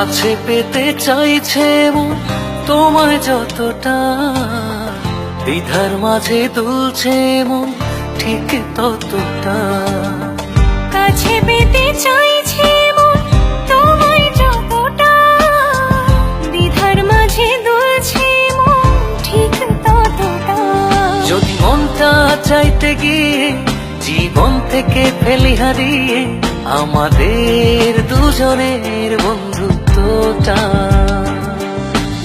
কাছে পেতে চাইছে মন তোমায় যতটা, দ্বিধার মাঝে দুলছে মন ঠিক ততটা। কাছে পেতে চাইছে মন তোমায় যতটা, দ্বিধার মাঝে দুলছে মন ঠিক ততটা। যদি মনটা চাইতে গিয়ে জীবন থেকে ফেলি হারিয়ে আমাদের দুজনের বন্ধুত্বটা।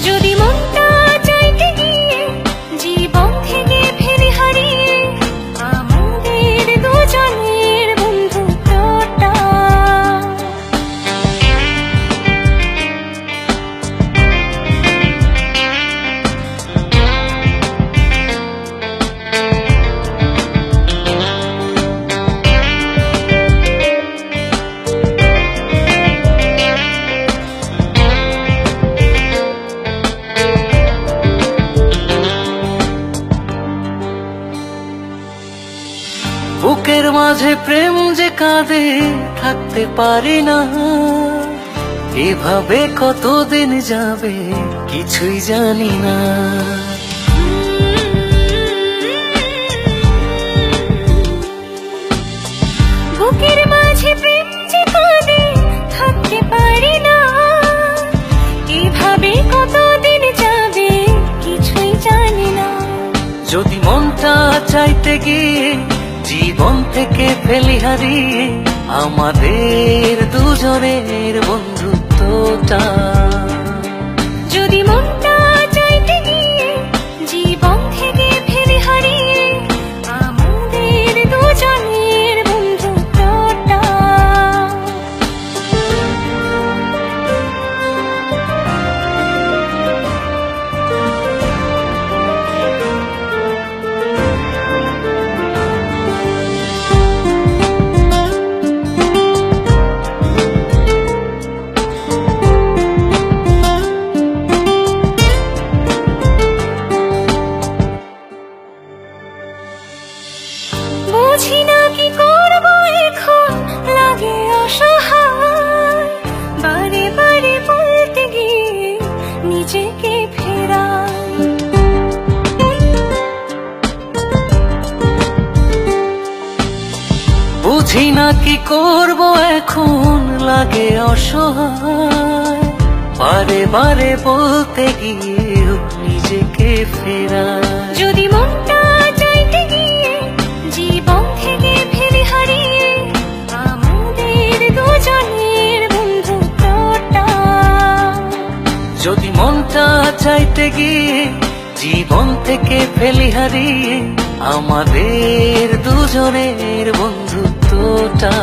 যদি মনটা চাইতে গিয়ে জীবন থেকে ফেলি হারিয়ে আমাদের দুজনের বন্ধুত্বটা। বুকের মাঝে প্রেম যে কাঁদে থাকতে পারি না, এভাবে কতদিন যাবে কিছুই জানি না। বুকের মাঝে প্রেম যে কাঁদে থাকতে পারি না, এভাবে কতদিন যাবে কিছুই জানি না। যদি মনটা চাইতে গিয়ে জীবন থেকে ফেলি হারিয়ে আমাদের দুজনের বন্ধুত্বটা। যদি মনটা চাইতে গিয়ে জীবন থেকে ফেলি হারিয়ে আমাদের দুজনের বন্ধুত্বটা। বুঝি না কি করবো এখন, লাগে অসহায়, বারে বারে বলতে গিয়ে নিজেকে ফেরাই। বুঝি না কি করব এখন, লাগে অসহায়, বারে বারে বলতে গিয়ে নিজেকে ফেরাই। যদি মনটা চাইতে গিয়ে জীবন থেকে ফেলি হারিয়ে আমাদের দুজনের বন্ধুত্বটা। যদি মনটা চাইতে গিয়ে জীবন থেকে ফেলি হারিয়ে আমাদের দুজনের বন্ধুত্বটা।